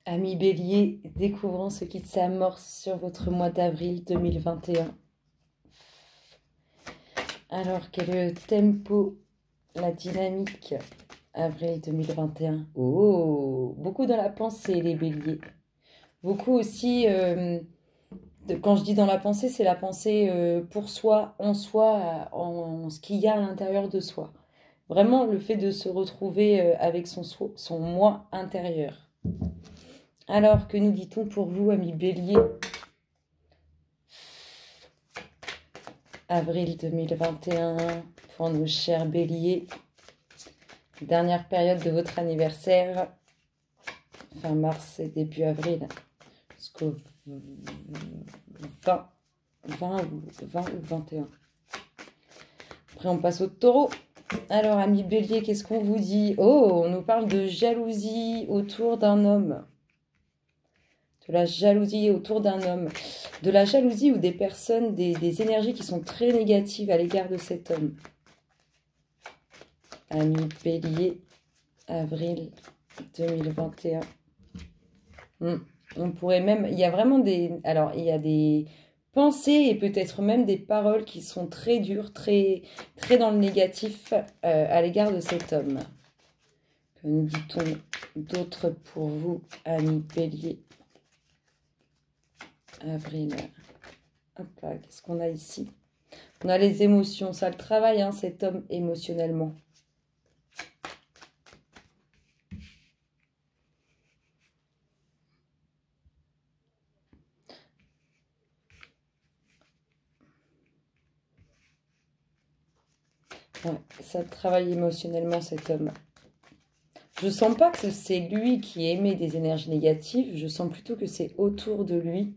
Amis Bélier, découvrons ce qui s'amorce sur votre mois d'avril 2021. Alors, quel est le tempo, la dynamique avril 2021? Oh, beaucoup dans la pensée, les Béliers. Beaucoup aussi, quand je dis dans la pensée, c'est la pensée pour soi, en ce qu'il y a à l'intérieur de soi. Vraiment, le fait de se retrouver avec son moi intérieur. Alors, que nous dit-on pour vous, amis Bélier? Avril 2021, pour nos chers Béliers. Dernière période de votre anniversaire. Fin mars et début avril. Jusqu'au 20 ou 21. Après, on passe au taureau. Alors, amis Bélier, qu'est-ce qu'on vous dit? Oh, on nous parle de jalousie autour d'un homme. De la jalousie autour d'un homme. De la jalousie ou des personnes, des énergies qui sont très négatives à l'égard de cet homme. Amis Bélier, avril 2021. On pourrait même... Il y a vraiment des... Alors, il y a des pensées et peut-être même des paroles qui sont très dures, très dans le négatif à l'égard de cet homme. Que nous dit-on d'autre pour vous, amis Bélier? Avril. Hop là, qu'est-ce qu'on a ici? On a les émotions, ça le travaille, hein, cet homme émotionnellement. Ouais, ça travaille émotionnellement, cet homme. Je sens pas que c'est lui qui émet des énergies négatives, je sens plutôt que c'est autour de lui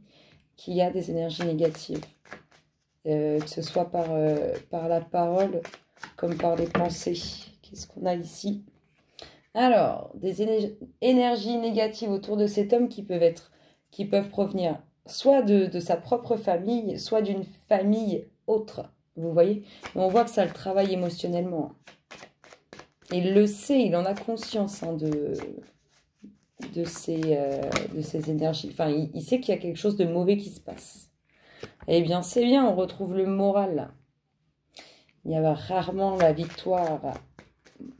qu'il y a des énergies négatives. Que ce soit par la parole comme par les pensées. Qu'est-ce qu'on a ici? Alors, des énergies négatives autour de cet homme qui peuvent provenir soit de sa propre famille, soit d'une famille autre. Vous voyez? On voit que ça le travaille émotionnellement. Il le sait, il en a conscience hein, de ces énergies. Enfin, il sait qu'il y a quelque chose de mauvais qui se passe. Eh bien, c'est bien, on retrouve le moral. Il y a rarement la victoire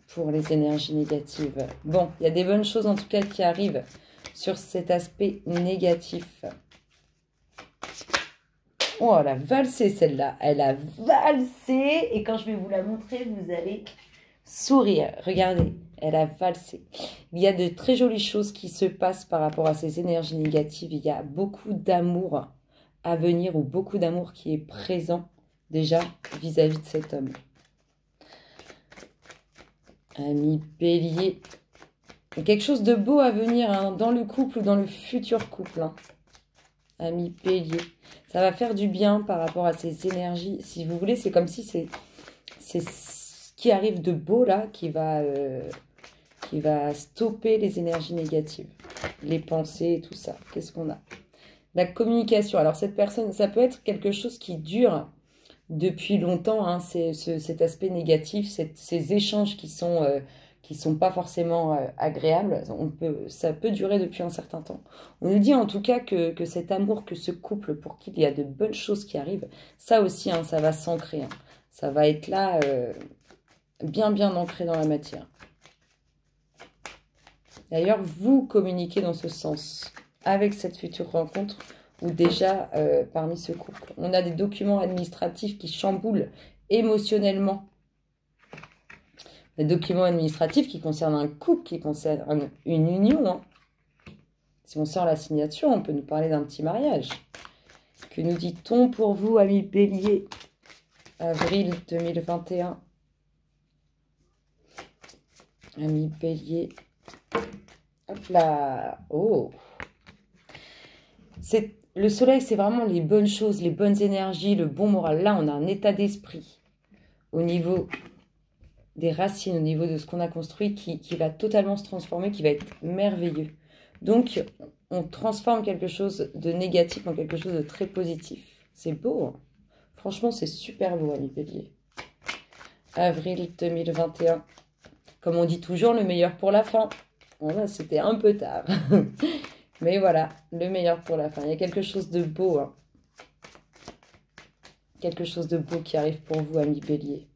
pour les énergies négatives. Bon, il y a des bonnes choses en tout cas qui arrivent sur cet aspect négatif. Oh, elle a valsé celle-là. Elle a valsé. Et quand je vais vous la montrer, vous allez sourire. Regardez, elle a valsé. Il y a de très jolies choses qui se passent par rapport à ces énergies négatives. Il y a beaucoup d'amour à venir ou beaucoup d'amour qui est présent déjà vis-à-vis de cet homme. Ami Bélier. Il y a quelque chose de beau à venir hein, dans le couple ou dans le futur couple. Hein. Ami Bélier. Ça va faire du bien par rapport à ces énergies. Si vous voulez, c'est comme si c'est ce qui arrive de beau là qui va stopper les énergies négatives. Les pensées et tout ça. Qu'est-ce qu'on a? La communication. Alors cette personne, ça peut être quelque chose qui dure depuis longtemps. Hein, cet aspect négatif, ces échanges qui sont pas forcément agréables. Ça peut durer depuis un certain temps. On nous dit en tout cas que cet amour, que ce couple, pour qu'il y a de bonnes choses qui arrivent, ça aussi, hein, ça va s'ancrer. Hein. Ça va être là, bien ancré dans la matière. D'ailleurs, vous communiquez dans ce sens avec cette future rencontre ou déjà parmi ce couple. On a des documents administratifs qui chamboulent émotionnellement. Des documents administratifs qui concernent un couple, qui concernent une union. Hein. Si on sort la signature, on peut nous parler d'un petit mariage. Que nous dit-on pour vous, amis Bélier? Avril 2021. Amis Bélier. Hop là. Oh. Le soleil, c'est vraiment les bonnes choses, les bonnes énergies, le bon moral. Là, on a un état d'esprit au niveau des racines, au niveau de ce qu'on a construit qui va totalement se transformer, qui va être merveilleux. Donc, on transforme quelque chose de négatif en quelque chose de très positif. C'est beau. Hein. Franchement, c'est super beau, ami Bélier. Avril 2021. Comme on dit toujours, le meilleur pour la fin. Voilà, c'était un peu tard. Mais voilà, le meilleur pour la fin. Il y a quelque chose de beau, hein. Quelque chose de beau qui arrive pour vous, amis Bélier.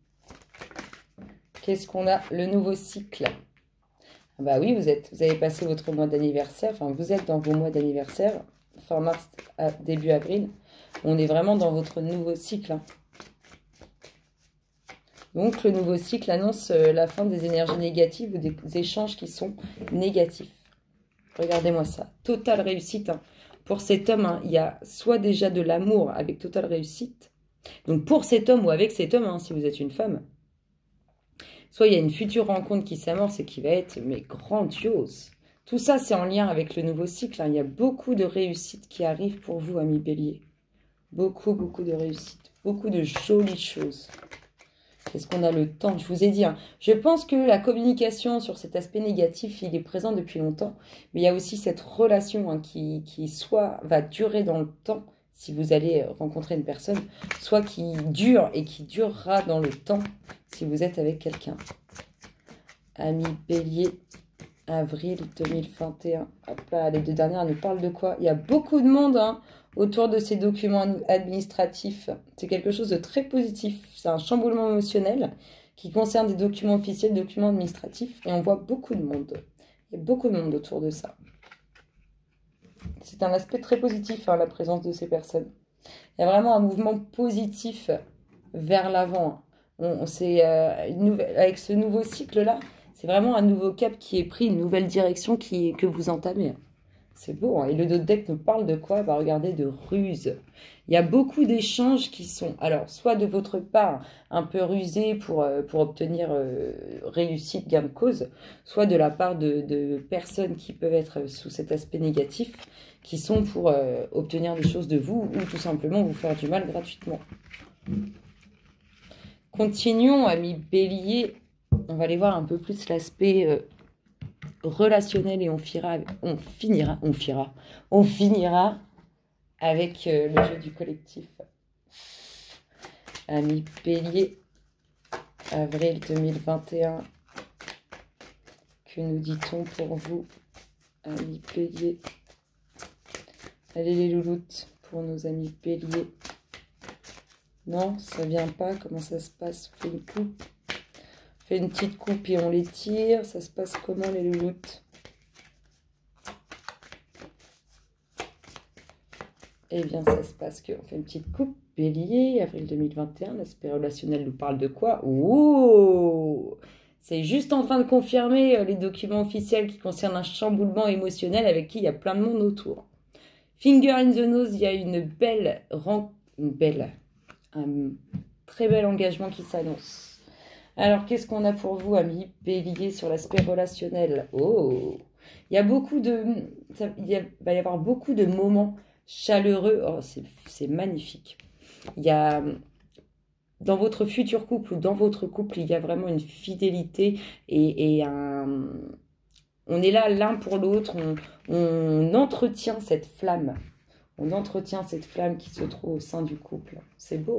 Qu'est-ce qu'on a? Le nouveau cycle. Bah oui, vous avez passé votre mois d'anniversaire. Enfin, vous êtes dans vos mois d'anniversaire. Fin mars à début avril. On est vraiment dans votre nouveau cycle, hein. Donc, le nouveau cycle annonce la fin des énergies négatives ou des échanges qui sont négatifs. Regardez-moi ça. Totale réussite, hein. Pour cet homme, hein, il y a soit déjà de l'amour avec totale réussite. Donc, pour cet homme ou avec cet homme, hein, si vous êtes une femme, soit il y a une future rencontre qui s'amorce et qui va être mais grandiose. Tout ça, c'est en lien avec le nouveau cycle, hein. Il y a beaucoup de réussite qui arrive pour vous, amis Bélier. Beaucoup, beaucoup de réussite. Beaucoup de jolies choses. Est-ce qu'on a le temps? Je vous ai dit, hein, je pense que la communication sur cet aspect négatif, il est présent depuis longtemps. Mais il y a aussi cette relation, hein, qui soit va durer dans le temps, si vous allez rencontrer une personne, soit qui dure et qui durera dans le temps, si vous êtes avec quelqu'un. Ami Bélier, avril 2021. Hop là, les deux dernières nous parlent de quoi? Il y a beaucoup de monde, hein, autour de ces documents administratifs. C'est quelque chose de très positif. C'est un chamboulement émotionnel qui concerne des documents officiels, des documents administratifs. Et on voit beaucoup de monde. Il y a beaucoup de monde autour de ça. C'est un aspect très positif, hein, la présence de ces personnes. Il y a vraiment un mouvement positif vers l'avant. Avec ce nouveau cycle-là, c'est vraiment un nouveau cap qui est pris, une nouvelle direction que vous entamez. C'est beau, hein. Et le dos de deck nous parle de quoi? Bah, regardez, de ruse. Il y a beaucoup d'échanges qui sont, alors, soit de votre part, un peu rusés pour obtenir réussite, gain de cause, soit de la part de personnes qui peuvent être sous cet aspect négatif, qui sont pour obtenir des choses de vous ou tout simplement vous faire du mal gratuitement. Continuons, amis Bélier. On va aller voir un peu plus l'aspect relationnel et on finira avec le jeu du collectif. Amis Bélier, avril 2021. Que nous dit-on pour vous, amis Bélier? Allez les louloutes, pour nos amis Bélier. Non, ça vient pas. Comment ça se passe? On fait une coupe. On fait une petite coupe et on les tire. Ça se passe comment, les louloutes? Eh bien, ça se passe qu'on fait une petite coupe. Bélier, avril 2021. L'aspect relationnel nous parle de quoi? Ouh! C'est juste en train de confirmer les documents officiels qui concernent un chamboulement émotionnel avec qui il y a plein de monde autour. Finger in the nose, il y a un très bel engagement qui s'annonce. Alors, qu'est-ce qu'on a pour vous, amis Bélier, sur l'aspect relationnel? Oh, il y a beaucoup de... va y avoir beaucoup de moments chaleureux. Oh, c'est magnifique. Il y a... Dans votre futur couple ou dans votre couple, il y a vraiment une fidélité et un... On est là l'un pour l'autre, on entretient cette flamme. On entretient cette flamme qui se trouve au sein du couple. C'est beau.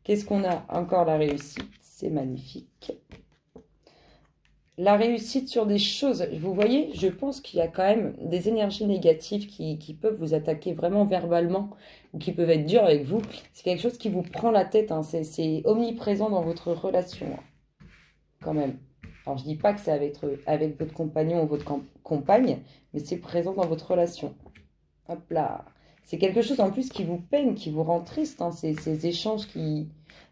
Qu'est-ce qu'on a? Encore la réussite. C'est magnifique. La réussite sur des choses. Vous voyez, je pense qu'il y a quand même des énergies négatives qui peuvent vous attaquer vraiment verbalement ou qui peuvent être dures avec vous. C'est quelque chose qui vous prend la tête, hein. C'est omniprésent dans votre relation, hein, quand même. Alors, je ne dis pas que c'est avec votre compagnon ou votre compagne, mais c'est présent dans votre relation. Hop là. C'est quelque chose en plus qui vous peine, qui vous rend triste, hein, ces échanges qui...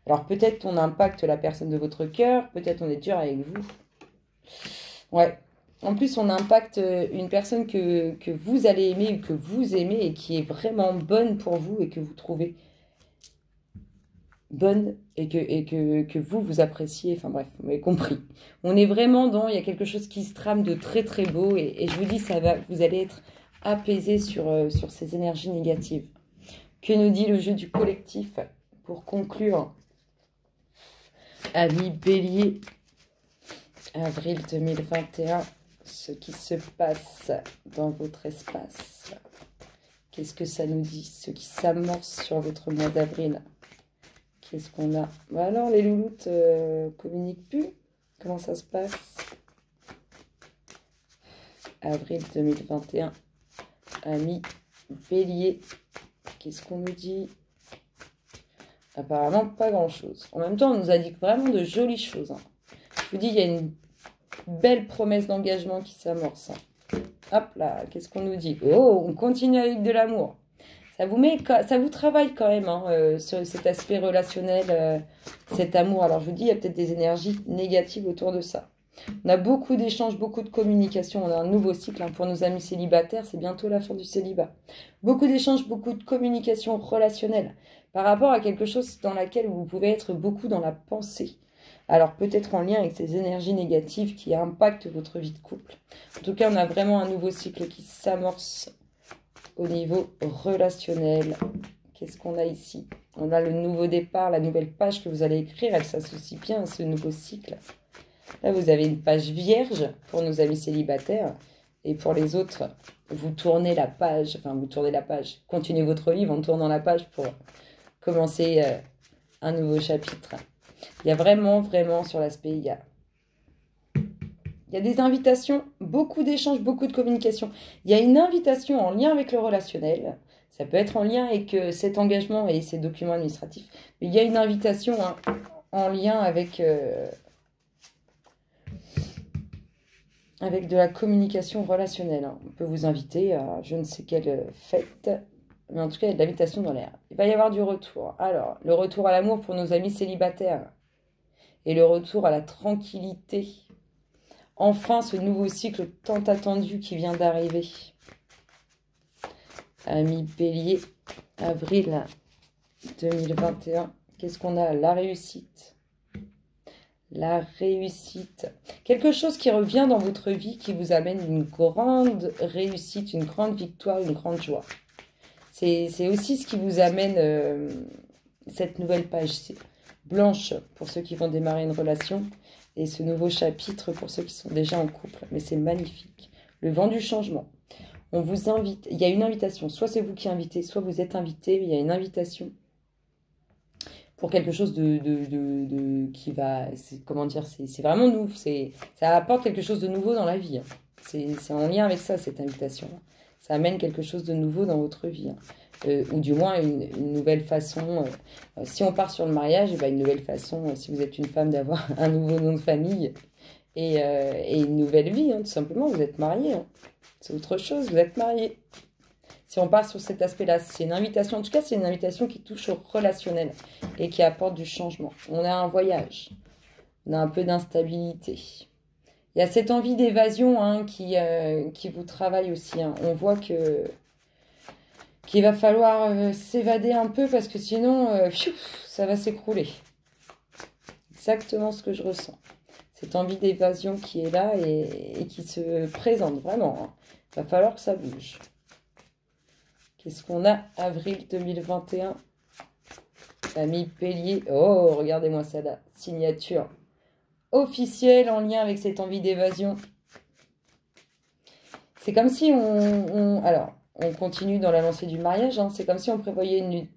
Alors peut-être on impacte la personne de votre cœur, peut-être on est dur avec vous. Ouais. En plus on impacte une personne que vous allez aimer ou que vous aimez et qui est vraiment bonne pour vous et que vous trouvez bonne et que vous appréciez. Enfin bref, vous m'avez compris. On est vraiment dans... Il y a quelque chose qui se trame de très très beau et je vous dis, vous allez être apaisé sur ces énergies négatives. Que nous dit le jeu du collectif pour conclure? Amis Bélier, avril 2021, ce qui se passe dans votre espace. Qu'est-ce que ça nous dit? Ce qui s'amorce sur votre mois d'avril. Qu'est-ce qu'on a? Bah alors, les louloutes communiquent plus. Comment ça se passe? Avril 2021. Amis Bélier, qu'est-ce qu'on nous dit? Apparemment, pas grand-chose. En même temps, on nous a dit vraiment de jolies choses. Hein. Je vous dis, il y a une belle promesse d'engagement qui s'amorce. Hein. Hop là, qu'est-ce qu'on nous dit? Oh, on continue avec de l'amour. Ça vous travaille quand même hein, sur cet aspect relationnel, cet amour. Alors, je vous dis, il y a peut-être des énergies négatives autour de ça. On a beaucoup d'échanges, beaucoup de communication. On a un nouveau cycle hein, pour nos amis célibataires. C'est bientôt la fin du célibat. Beaucoup d'échanges, beaucoup de communication relationnelle par rapport à quelque chose dans laquelle vous pouvez être beaucoup dans la pensée. Alors peut-être en lien avec ces énergies négatives qui impactent votre vie de couple. En tout cas, on a vraiment un nouveau cycle qui s'amorce au niveau relationnel. Qu'est-ce qu'on a ici? On a le nouveau départ, la nouvelle page que vous allez écrire. Elle s'associe bien à ce nouveau cycle. Là, vous avez une page vierge pour nos amis célibataires. Et pour les autres, vous tournez la page. Enfin, vous tournez la page. Continuez votre livre en tournant la page pour commencer un nouveau chapitre. Il y a vraiment sur l'aspect, il y a des invitations, beaucoup d'échanges, beaucoup de communication. Il y a une invitation en lien avec le relationnel. Ça peut être en lien avec cet engagement et ces documents administratifs. Mais il y a une invitation hein, en lien avec de la communication relationnelle. Hein. On peut vous inviter à je ne sais quelle fête. Mais en tout cas, il y a de l'invitation dans l'air. Il va y avoir du retour. Alors, le retour à l'amour pour nos amis célibataires. Et le retour à la tranquillité. Enfin, ce nouveau cycle tant attendu qui vient d'arriver. Amis Bélier, avril 2021. Qu'est-ce qu'on a? La réussite. La réussite. Quelque chose qui revient dans votre vie qui vous amène une grande réussite, une grande victoire, une grande joie. C'est aussi ce qui vous amène cette nouvelle page blanche pour ceux qui vont démarrer une relation et ce nouveau chapitre pour ceux qui sont déjà en couple. Mais c'est magnifique. Le vent du changement. On vous invite. Il y a une invitation. Soit c'est vous qui invitez, soit vous êtes invité. Il y a une invitation pour quelque chose qui va... Comment dire? C'est vraiment nouveau. Ça apporte quelque chose de nouveau dans la vie. Hein. C'est en lien avec ça, cette invitation. Ça amène quelque chose de nouveau dans votre vie. Hein. Ou du moins une nouvelle façon. Si on part sur le mariage, ben une nouvelle façon, si vous êtes une femme, d'avoir un nouveau nom de famille et une nouvelle vie, hein, tout simplement. Vous êtes marié. Hein. C'est autre chose, vous êtes marié. Si on part sur cet aspect-là, c'est une invitation. En tout cas, c'est une invitation qui touche au relationnel et qui apporte du changement. On a un voyage. On a un peu d'instabilité. Il y a cette envie d'évasion hein, qui vous travaille aussi. Hein. On voit qu'il va falloir s'évader un peu parce que sinon, ça va s'écrouler. Exactement ce que je ressens. Cette envie d'évasion qui est là et qui se présente vraiment. Hein. Il va falloir que ça bouge. Qu'est-ce qu'on a? Avril 2021. Famille Bélier. Oh, regardez-moi ça là. Signature officielle en lien avec cette envie d'évasion. C'est comme si alors, on continue dans la lancée du mariage. Hein. C'est comme si on prévoyait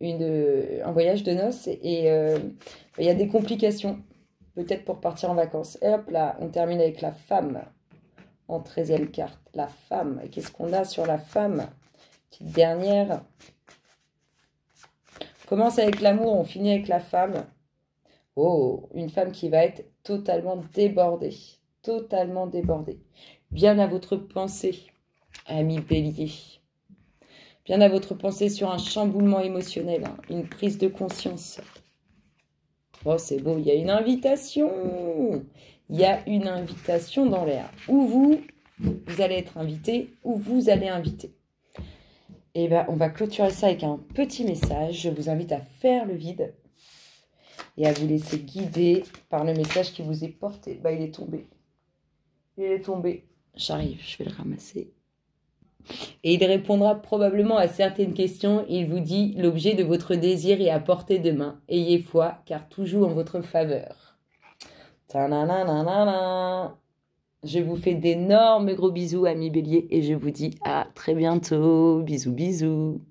un voyage de noces et il y a des complications. Peut-être pour partir en vacances. Et hop là, on termine avec la femme. En 13e carte. La femme. Et qu'est-ce qu'on a sur la femme? Petite dernière. On commence avec l'amour, on finit avec la femme. Oh, une femme qui va être totalement débordée. Totalement débordée. Bien à votre pensée, ami Bélier. Bien à votre pensée sur un chamboulement émotionnel. Hein, une prise de conscience. Oh, c'est beau, il y a une invitation. Il y a une invitation dans l'air. Ou vous allez être invité, ou vous allez inviter. Et bien, on va clôturer ça avec un petit message. Je vous invite à faire le vide et à vous laisser guider par le message qui vous est porté. Bah, il est tombé. Il est tombé. J'arrive, je vais le ramasser. Et il répondra probablement à certaines questions. Il vous dit, l'objet de votre désir est à portée de main. Ayez foi, car tout joue en votre faveur. Ta-na-na-na-na-na. Je vous fais d'énormes gros bisous, amis Bélier, et je vous dis à très bientôt. Bisous, bisous.